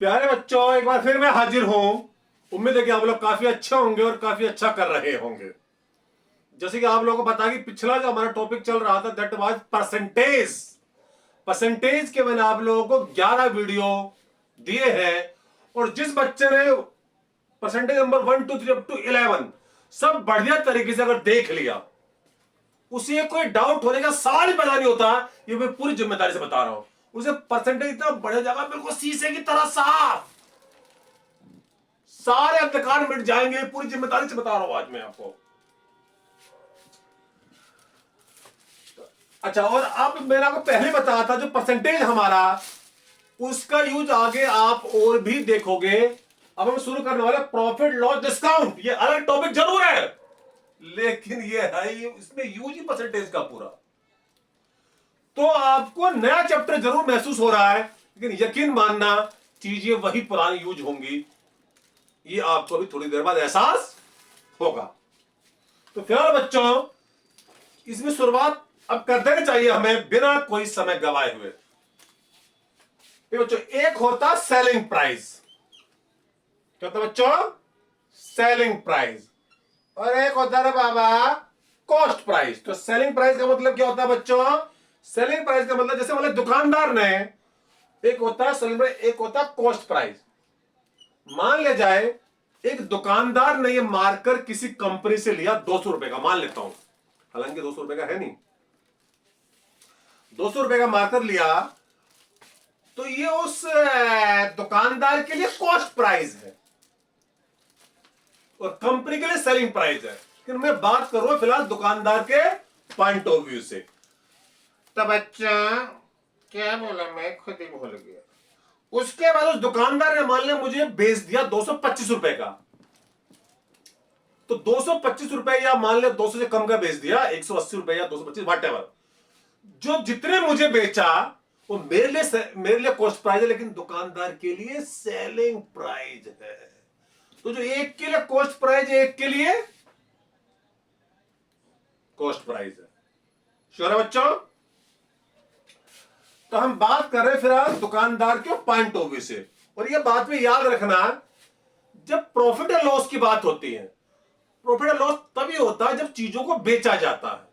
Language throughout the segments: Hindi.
प्यारे बच्चों, एक बार फिर मैं हाजिर हूं। उम्मीद है कि आप लोग काफी अच्छे होंगे और काफी अच्छा कर रहे होंगे। जैसे कि आप लोगों को पता कि पिछला जो हमारा टॉपिक चल रहा था दैट वाज परसेंटेज। परसेंटेज के मैंने आप लोगों को 11 वीडियो दिए हैं और जिस बच्चे ने परसेंटेज नंबर 1 2 3 अप टू 11 सब बढ़िया तरीके से अगर देख लिया, उसे कोई डाउट होने का सवाल ही पैदा नहीं होता। ये मैं पूरी जिम्मेदारी से बता रहा हूं। उसे परसेंटेज इतना बढ़िया जाएगा, बिल्कुल शीशे की तरह साफ, सारे अंधकार मिट जाएंगे। पूरी जिम्मेदारी से बता रहा हूं आज मैं आपको। अच्छा, और अब मैंने आपको पहले बताया था जो परसेंटेज हमारा, उसका यूज आगे आप और भी देखोगे। अब हम शुरू करने वाले प्रॉफिट लॉस डिस्काउंट। ये अलग टॉपिक जरूर है, लेकिन ये है इसमें यूज ही परसेंटेज का पूरा। तो आपको नया चैप्टर जरूर महसूस हो रहा है, लेकिन यकीन मानना चीजें वही पुरानी यूज होंगी। ये आपको भी थोड़ी देर बाद एहसास होगा। तो फिलहाल बच्चों, इसमें शुरुआत अब कर देनी चाहिए हमें बिना कोई समय गवाए हुए। बच्चों, एक होता सेलिंग प्राइस। क्या होता बच्चों? Selling price. और एक होता है बाबा कॉस्ट प्राइस। तो सेलिंग प्राइस का मतलब क्या होता है बच्चों? सेलिंग प्राइस का मतलब जैसे मतलब दुकानदार ने, एक होता है सेलिंग प्राइस, एक होता है कॉस्ट प्राइस। मान लिया जाए एक दुकानदार ने ये मार्कर किसी कंपनी से लिया 200 रुपए का, मान लेता हूं, हालांकि 200 रुपए का है नहीं, 200 रुपए का मार्कर लिया, तो ये उस दुकानदार के लिए कॉस्ट प्राइस है और कंपनी के लिए सेलिंग प्राइस है। लेकिन मैं बात कर रहा हूं फिलहाल दुकानदार के पॉइंट ऑफ व्यू से। तो बच्चा क्या बोला, मैं खुद ही भूल गया। उसके बाद उस दुकानदार ने मान लिया मुझे बेच दिया 225 रुपए का, तो 225 रुपए या मान लिया 200 से कम का बेच दिया, 180 रुपए या 225 वट एवर, जो जितने मुझे बेचा वो मेरे लिए कॉस्ट प्राइस है, लेकिन दुकानदार के लिए सेलिंग प्राइस है। तो जो एक के लिए कॉस्ट प्राइस है, एक के लिए कॉस्ट प्राइस है। श्योर है बच्चों? तो हम बात कर रहे हैं फिलहाल दुकानदार के पॉइंट ऑफ व्यू से। और ये बात में याद रखना, जब प्रॉफिट एंड लॉस की बात होती है, प्रॉफिट एंड लॉस तभी होता है जब चीजों को बेचा जाता है।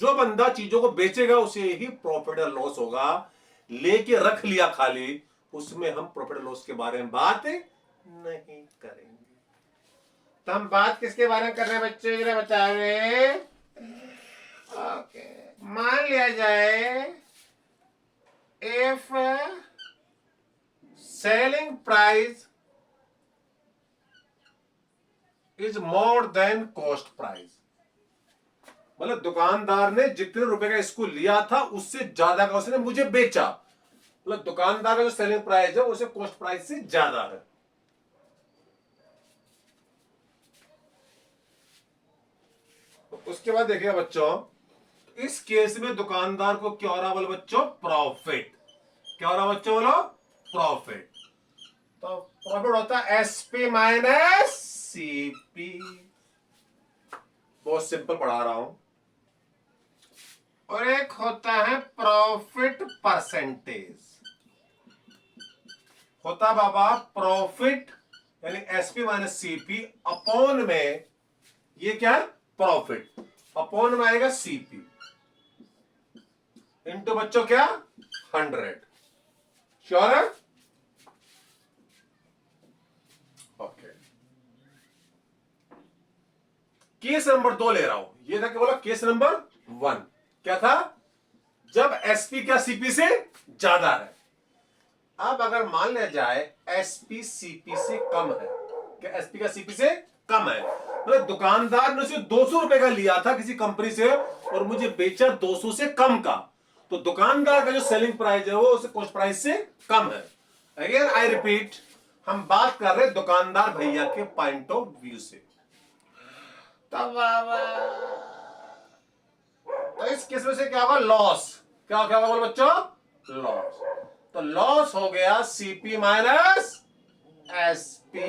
जो बंदा चीजों को बेचेगा उसे ही प्रॉफिट एंड लॉस होगा। लेके रख लिया खाली, उसमें हम प्रॉफिट एंड लॉस के बारे में बात नहीं करेंगे। तो हम बात किसके बारे में कर रहे हैं बच्चे, जरा बता रहे? ओके, मान लिया जाए if selling price is more than cost price, मतलब दुकानदार ने जितने रुपए का इसको लिया था उससे ज्यादा का उसने मुझे बेचा, मतलब दुकानदार का जो सेलिंग प्राइस है उसे कॉस्ट प्राइस से ज्यादा है। तो उसके बाद देखिए बच्चों, इस केस में दुकानदार को क्या हो रहा बोलो बच्चों? प्रॉफिट। क्या हो रहा बच्चों? बोलो प्रॉफिट। तो प्रॉफिट होता है एसपी माइनस सीपी। बहुत सिंपल पढ़ा रहा हूं। और एक होता है प्रॉफिट परसेंटेज। होता बाबा प्रॉफिट यानी एसपी माइनस सीपी अपॉन में, ये क्या है? प्रॉफिट अपॉन में आएगा सीपी इंटू बच्चों क्या? 100। श्योर है? ओके, केस नंबर 2 ले रहा हूं। ये था क्या बोला? केस नंबर 1 क्या था? जब एसपी क्या सीपी से ज्यादा है। अब अगर मान लिया जाए एसपी सीपी से कम है, क्या एसपी का सीपी से कम है, मतलब दुकानदार ने उसे 200 रुपए का लिया था किसी कंपनी से और मुझे बेचा 200 से कम का, तो दुकानदार का जो सेलिंग प्राइस है वो उसे कॉस्ट प्राइस से कम है। अगेन आई रिपीट, हम बात कर रहे हैं दुकानदार भैया के पॉइंट ऑफ व्यू से। तो इस केस में से क्या होगा? लॉस। क्या होगा बोलो बच्चों? लॉस। तो लॉस हो गया सीपी माइनस एसपी।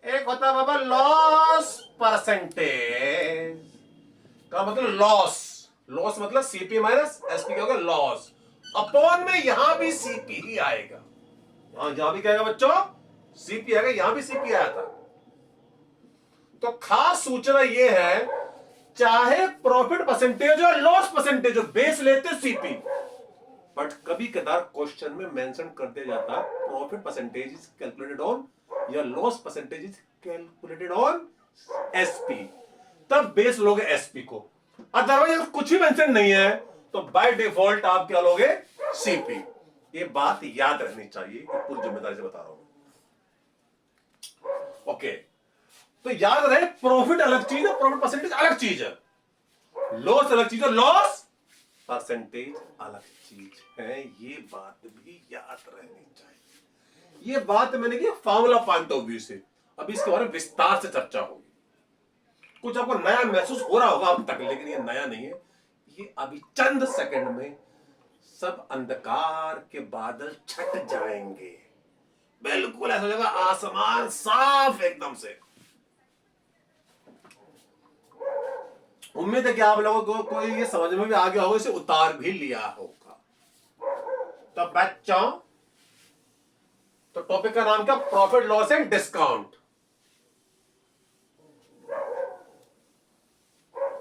एक होता है बाबा लॉस परसेंटेज का मतलब लॉस। लॉस मतलब सीपी माइनस एसपी क्या होगा? लॉस। अपॉन में यहां भी सीपी ही आएगा। यहां भी क्या आएगा बच्चों, सीपी आएगा, यहां भी सीपी आया था। तो खास सूचना यह है, चाहे प्रॉफिट परसेंटेज और लॉस परसेंटेज बेस लेते सीपी, बट कभी कदार क्वेश्चन में मेंशन कर दिया जाता profit percentage is calculated on या loss percentage is calculated on SP, तब बेस लोगे एसपी को। अदरवाइज कुछ ही मेंशन नहीं है तो बाय डिफॉल्ट आप क्या लोगे, सीपी। ये बात याद रहनी चाहिए, पूरी जिम्मेदारी से बता रहा हूं। ओके, तो याद रहे प्रॉफिट अलग चीज है, प्रॉफिट परसेंटेज अलग चीज है, लॉस अलग चीज है, लॉस परसेंटेज अलग चीज है। ये बात भी याद रहनी चाहिए। ये बात मैंने की फॉर्मूला पॉइंट ऑफ व्यू से, अभी इसके बारे में विस्तार से चर्चा होगी। कुछ आपको नया महसूस हो रहा होगा अब तक, लेकिन ये नया नहीं है, ये अभी चंद सेकंड में सब अंधकार के बादल छट जाएंगे, बिल्कुल ऐसा हो जाएगा, आसमान साफ एकदम से। उम्मीद है कि आप लोगों को ये समझ में भी आ गया होगा, इसे उतार भी लिया होगा। तो बच्चों, तो टॉपिक का नाम क्या, profit loss and discount.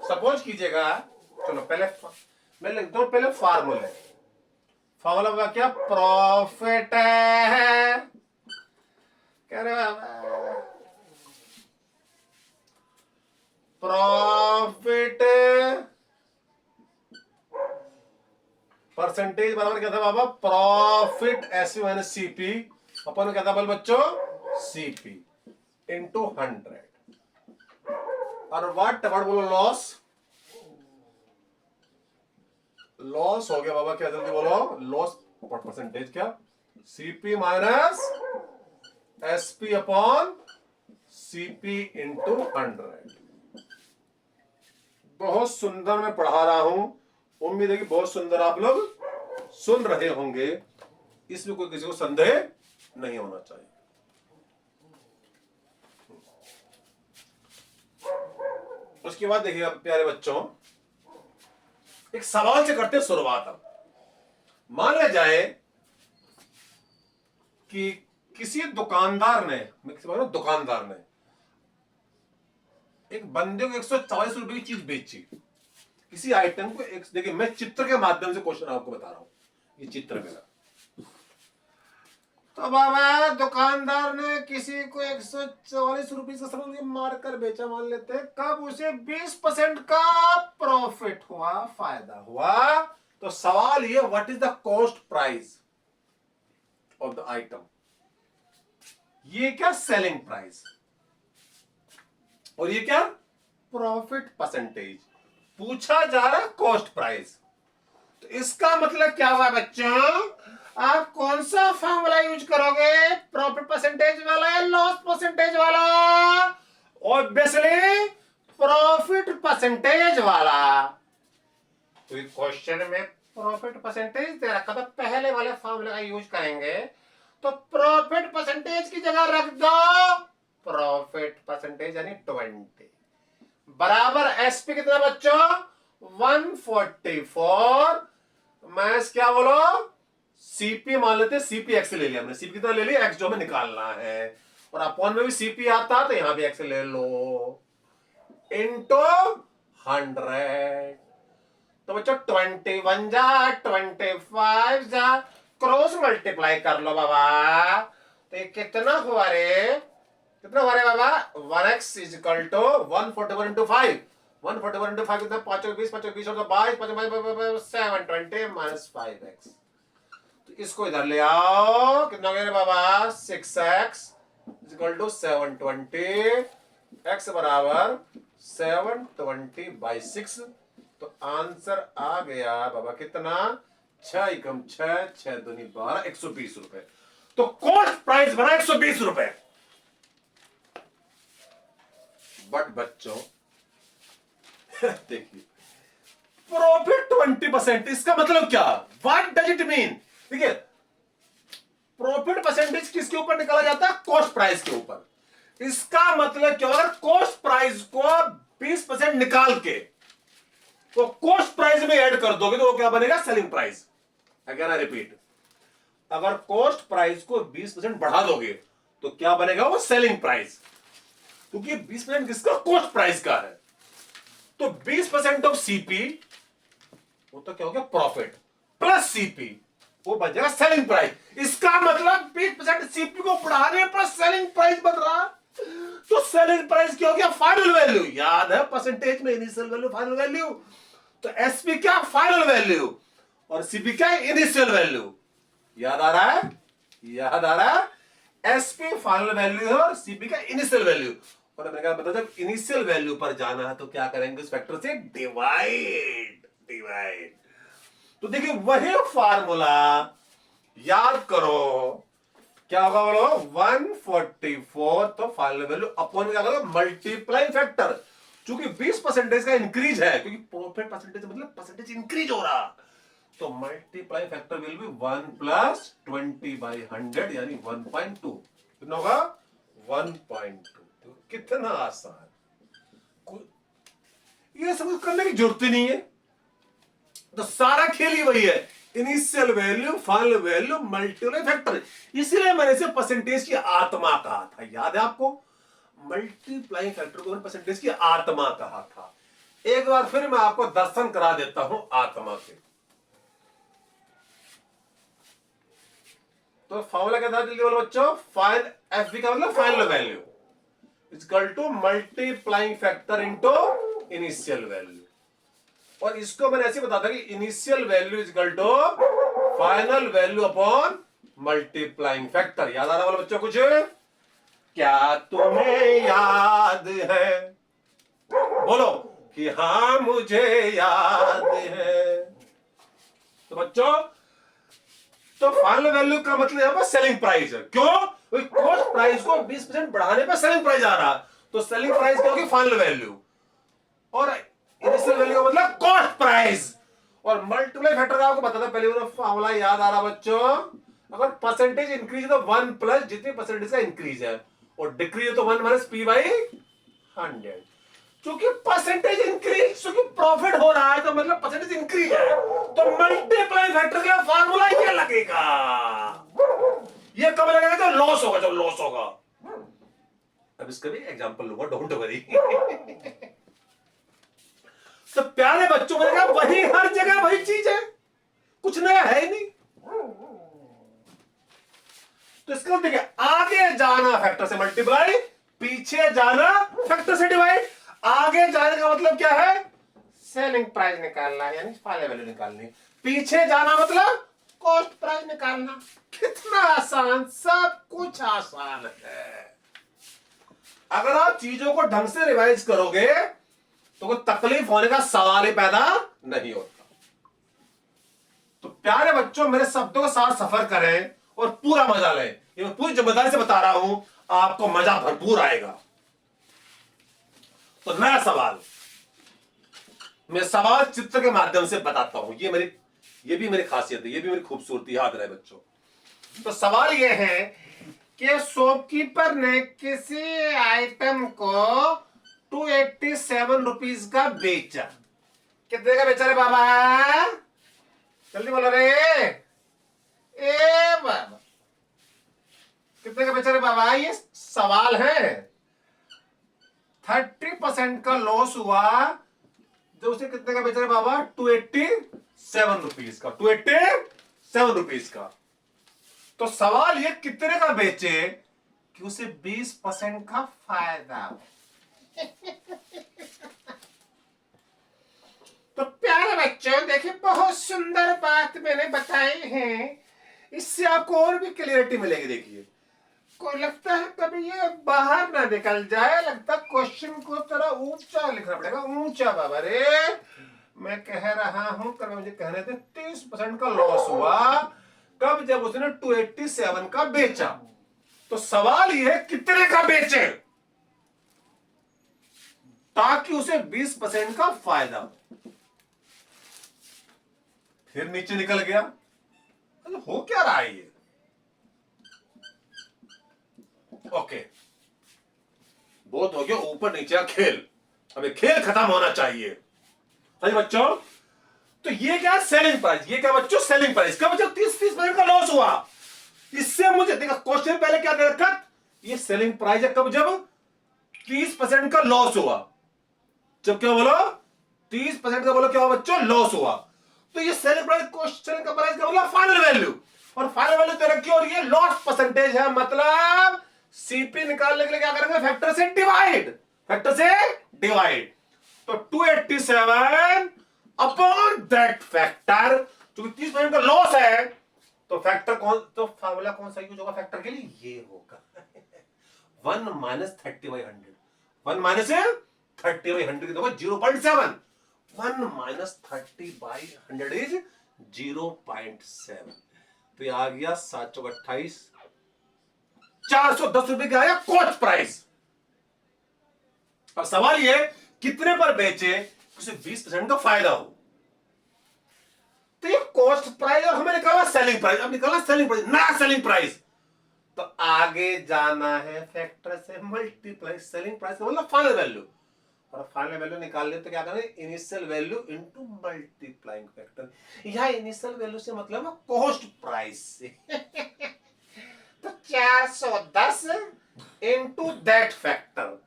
Suppose कीजिएगा, चलो पहले मैं लिखता हूं पहले फार्मूला। फार्मूला क्या, प्रॉफिट है, कह रहे बाबा, प्रॉफिट परसेंटेज बराबर क्या था बाबा, प्रॉफिट एसपी माइनस सीपी अपन क्या था बोल बच्चों, सीपी इंटू 100। और व्हाट बोलो, लॉस, लॉस हो गया बाबा क्या, जल्दी बोलो, लॉस परसेंटेज क्या, CP minus SP upon CP into 100। बहुत सुंदर मैं पढ़ा रहा हूं, उम्मीद है कि बहुत सुंदर आप लोग सुन रहे होंगे, इसमें कोई किसी को संदेह नहीं होना चाहिए। उसके बाद देखिए प्यारे बच्चों, एक सवाल से करते शुरुआत। अब मान लिया जाए कि किसी दुकानदार ने, दुकानदार ने एक बंदे को 140 रुपए की चीज बेची, किसी आइटम को। एक देखिए, मैं चित्र के माध्यम से क्वेश्चन आपको बता रहा हूं, ये चित्र मेरा। तो बाबा दुकानदार ने किसी को 144 रुपए का सामान मारकर बेचा, मान लेते हैं, कब उसे 20% का प्रॉफिट हुआ, फायदा हुआ। तो सवाल ये, what is the cost price of the item, ये क्या सेलिंग प्राइस, और ये क्या प्रॉफिट परसेंटेज। पूछा जा रहा है कॉस्ट प्राइस, तो इसका मतलब क्या हुआ बच्चों, आप कौन सा फॉर्मूला यूज करोगे, प्रॉफिट परसेंटेज वाला या लॉस परसेंटेज वाला, ऑब्वियसली प्रॉफिट परसेंटेज वाला। तो इस क्वेश्चन में प्रॉफिट परसेंटेज दे रखा था, पहले वाले फॉर्मूले का यूज करेंगे, तो प्रॉफिट परसेंटेज की जगह रख दो प्रॉफिट परसेंटेज यानी 20 बराबर एसपी कितना बच्चों, 144 माइनस क्या बोलो, सीपी मान लेते, सीपी एक्स ले लिया हमने, सीपी कितना ले लिया, एक्स जो हमें निकालना है, और अपॉन में भी सीपी आता तो यहां भी एक्स ले लो, इंटू 100। तो बच्चों 21 जा 25 जा, क्रॉस मल्टीप्लाई कर लो बाबा, तो ये कितना हुआ रे, कितना हुआ रे बाबा, 1x is equal to 141 into 5, 141 into 5 कितना, 5 20 5 20 और 22 5 720 माइनस 5x। तो इसको इधर ले आओ, कितना हो गया रे बाबा, 6x is equal to 720, x बराबर 720 बाई 6। तो आंसर आ गया बाबा कितना, 6 एकम 6, 6 दूनी 12, 120 रुपए। तो कॉस्ट प्राइस बना 120 रुपए। बट बच्चों देखिए, प्रॉफिट 20%, इसका मतलब क्या, व्हाट डज इट मीन। देखिए, प्रॉफिट परसेंटेज किसके ऊपर निकाला जाता है, कॉस्ट प्राइस के ऊपर। इसका मतलब क्या, अगर कॉस्ट प्राइस को 20% निकाल के तो कॉस्ट प्राइस में ऐड कर दोगे तो वो क्या बनेगा, selling price. Again I repeat, अगर कॉस्ट प्राइस को 20% बढ़ा दोगे तो क्या बनेगा? वो सेलिंग प्राइस, क्योंकि 20% किसका? कॉस्ट प्राइस का है। तो 20% ऑफ सीपी वो तो क्या हो गया? प्रॉफिट प्लस सीपी, वो बन जाएगा सेलिंग प्राइस। इसका मतलब 20% सीपी को बढ़ाने पर सेलिंग प्राइस बढ़ रहा, तो सेलिंग प्राइस क्या हो गया? Final value. याद है परसेंटेज में इनिशियल वैल्यू फाइनल वैल्यू, तो एसपी क्या? फाइनल वैल्यू, और सीपी क्या? Initial value. याद आ रहा है? याद आ रहा है? एसपी फाइनल वैल्यू है और सीपी का इनिशियल वैल्यू। और मैंने कहा बता, जब इनिशियल वैल्यू पर जाना है तो क्या करेंगे? उस फैक्टर से डिवाइड। डिवाइड तो देखिए वही फार्मूला याद करो, क्या होगा बोलो? 144, तो फाइनल वैल्यू अपॉन क्या करोगे? Multiply factor. चूंकि 20% का इंक्रीज है, क्योंकि प्रॉफिट परसेंटेज मतलब परसेंटेज इंक्रीज हो रहा, तो multiply factor will be 1 plus 20/100 यानी 1.2। कितना होगा? 1.2। कितना आसान, ये सब करने की जरूरत ही नहीं है। तो सारा खेल ही वही है, initial value final value multiply factor. इसीलिए मैंने इसे परसेंटेज की आत्मा कहा था। याद है आपको? मल्टीप्लाई फैक्टर को परसेंटेज की आत्मा कहा था। एक बार फिर मैं आपको दर्शन करा देता हूं आत्मा के। तो फॉर्मूला क्या था जल्दी बोलो बच्चों? फाइन एफ का मतलब final value equal to multiplying factor into initial value. और इसको मैंने ऐसे बताया था कि initial value equal to final value upon multiplying factor. याद आ रहा वाला बच्चों कुछ? क्या तुम्हें याद है? बोलो कि हाँ मुझे याद है। तो बच्चों, तो फाइनल वैल्यू का मतलब यहां पर सेलिंग प्राइस है। क्यों? कॉस्ट प्राइस को 20% बढ़ाने पर सेलिंग प्राइस आ रहा, तो सेलिंग प्राइस क्या होगी? Final value. और इनिशियल वैल्यू का मतलब कॉस्ट प्राइस। और मल्टीप्लाई फैक्टर का आपको बता था पहले वाला फॉर्मूला याद आ रहा बच्चों? अगर परसेंटेज इंक्रीज है तो 1 प्लस जितनी परसेंटेज का इंक्रीज है, और डिक्रीज है तो 1 माइनस पी बाई 100। क्योंकि परसेंटेज इंक्रीज, क्योंकि प्रॉफिट हो रहा है तो मतलब परसेंटेज इंक्रीज है, तो मल्टीप्लाई फैक्टर का फार्मूला ये लगेगा। ये कब लगेगा? तो लॉस होगा, जब लॉस होगा। अब इसका भी एग्जांपल लूंगा, डोंट वरी। तो प्यारे बच्चों, मैंने कहा वही हर जगह वही चीज है, कुछ नया है ही नहीं। तो इसका देखिए, आगे जाना फैक्टर से मल्टीप्लाई, पीछे जाना फैक्टर से डिवाइड। आगे जाने का मतलब क्या है? सेलिंग प्राइस निकालना, यानी फाइनल वैल्यू निकालनी। पीछे जाना मतलब कॉस्ट प्राइस निकालना। कितना आसान, सब कुछ आसान है। अगर आप चीजों को ढंग से रिवाइज करोगे तो कोई तकलीफ होने का सवाल ही पैदा नहीं होता। तो प्यारे बच्चों, मेरे शब्दों के साथ सफर करें और पूरा मजा लें। ये मैं पूरी जिम्मेदारी से बता रहा हूं, आपको मजा भरपूर आएगा। तो नया सवाल, मैं सवाल चित्र के माध्यम से बताता हूं। ये भी मेरी खासियत है, ये भी मेरी खूबसूरती, याद रहे बच्चों। तो सवाल ये है कि शॉपकीपर ने किसी आइटम को 287 रुपीज का बेचा। कितने का बेचा रे बाबा? जल्दी बोलो रे। ए बाबा, कितने का बेचा रे बाबा? ये सवाल है। 30% का लॉस हुआ, जो उसे कितने का बेचा रे बाबा? 287 रुपीज का। 287 रुपीज का। तो सवाल ये कितने का बेचे कि उसे 20% का फायदा हो। तो प्यारे बच्चों, देखिए बहुत सुंदर बात मैंने बताई है, इससे आपको और भी क्लियरिटी मिलेगी। देखिए, को लगता है कभी ये बाहर ना निकल जाए, लगता क्वेश्चन को थोड़ा ऊंचा लिखना पड़ेगा। ऊंचा बाबा रे, मैं कह रहा हूं, कल मुझे कहने थे 30% का लॉस हुआ। कब? जब उसने 287 का बेचा। तो सवाल यह है कितने का बेचे ताकि उसे 20% का फायदा हो। फिर नीचे निकल गया। अरे हो क्या रहा है ये? ओके, बहुत हो गया ऊपर नीचे का खेल, हमें खेल खत्म होना चाहिए। सही बच्चों? तो ये क्या? Selling price. ये क्या बच्चों? Selling price. कब? जब 30% का लॉस हुआ, इससे मुझे देखा क्वेश्चन पहले क्या दे रखा, ये सेलिंग प्राइस है कब, जब 30% का लॉस हुआ। जब क्या बोलो 30% का, बोलो क्या हुआ बच्चों, लॉस हुआ। तो ये सेलिंग प्राइस, क्वेश्चन का प्राइस का बोला फाइनल वैल्यू, और फाइनल वैल्यू दे रखी, और ये लॉस परसेंटेज है, मतलब सीपी निकालने के लिए क्या करेंगे, फैक्टर से डिवाइड, फैक्टर से डिवाइड। तो 287 अपॉन दैट फैक्टर, क्योंकि 30% का लॉस है, तो फैक्टर कौन, तो फार्मूला कौन सा यूज होगा फैक्टर के लिए, ये होगा 1 माइनस 30/100, 1 माइनस 30/100 देखो 0.7, 1 माइनस 30/100 इज 0.7। तो ये आ गया 7 चौक 28, 410 रुपए का आया कॉस्ट प्राइस। अब सवाल ये कितने पर बेचे, उसे 20% का फायदा हो। तो ये कॉस्ट प्राइस और हमें निकाला सेलिंग प्राइस, अब निकाला सेलिंग प्राइस ना सेलिंग प्राइस, तो आगे जाना है फैक्टर से मल्टीप्लाई, सेलिंग प्राइस का मतलब फाइनल वैल्यू, और फाइनल वैल्यू निकालने तो क्या करें, initial value into multiplying factor. यह इनिशियल वैल्यू से मतलब है कॉस्ट प्राइस से तो 410 इनटू दैट फैक्टर,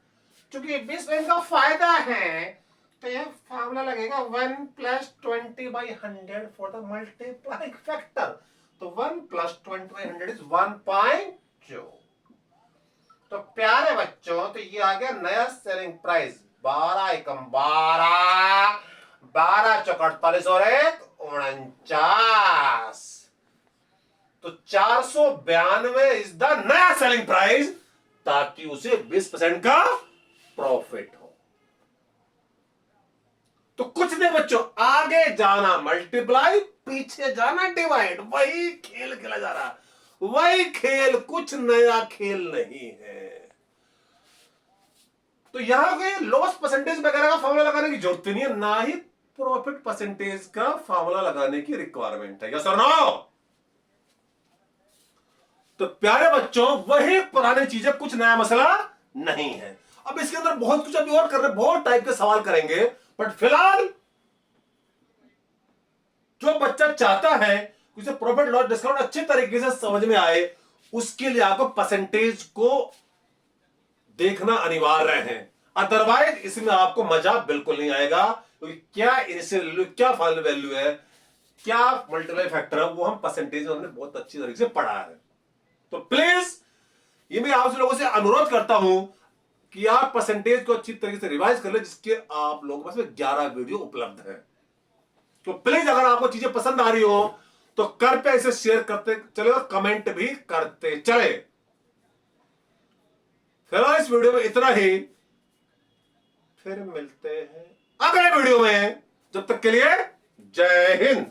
क्योंकि 20% का फायदा है, तो यह फार्मूला लगेगा 1 plus 20/100 for the multiplying factor. तो 1 प्लस 20/100 इज 1.2। तो प्यारे बच्चों, तो ये आ गया नया सेलिंग प्राइस, 12 एकम 12, 12 चौक 48 और 1 49। तो 492 इज द नया सेलिंग प्राइस, ताकि उसे 20% का प्रॉफिट हो। तो कुछ नहीं बच्चों, आगे जाना मल्टीप्लाई, पीछे जाना डिवाइड, वही खेल खेला जा रहा, वही खेल, कुछ नया खेल नहीं है। तो यहां के लॉस परसेंटेज वगैरह का फॉर्मूला लगाने की जरूरत नहीं है, ना ही प्रॉफिट परसेंटेज का फॉर्मूला लगाने की रिक्वायरमेंट है, यस और नो। तो प्यारे बच्चों, वही पुरानी चीजें, कुछ नया मसला नहीं है। अब इसके अंदर बहुत कुछ अभी और कर रहे, बहुत टाइप के सवाल करेंगे, बट फिलहाल जो बच्चा चाहता है उसे प्रॉफिट लॉस डिस्काउंट अच्छे तरीके से समझ में आए, उसके लिए आपको परसेंटेज को देखना अनिवार्य है, अदरवाइज इसमें आपको मजा बिल्कुल नहीं आएगा, क्योंकि क्या इनिशियल वैल्यू, क्या फाइनल वैल्यू है, क्या मल्टीप्लाई फैक्टर है, वो हम परसेंटेज में हमने बहुत अच्छी तरीके से पढ़ा है। तो प्लीज ये मैं आप लोगों से अनुरोध करता हूं कि आप परसेंटेज को अच्छी तरीके से रिवाइज कर ले, जिसके आप लोगों के पास 11 वीडियो उपलब्ध है। तो प्लीज अगर आपको चीजें पसंद आ रही हो तो कृपया इसे शेयर करते चले और कमेंट भी करते चले। फिलहाल इस वीडियो में इतना ही, फिर मिलते हैं अगले वीडियो में, जब तक के लिए जय हिंद।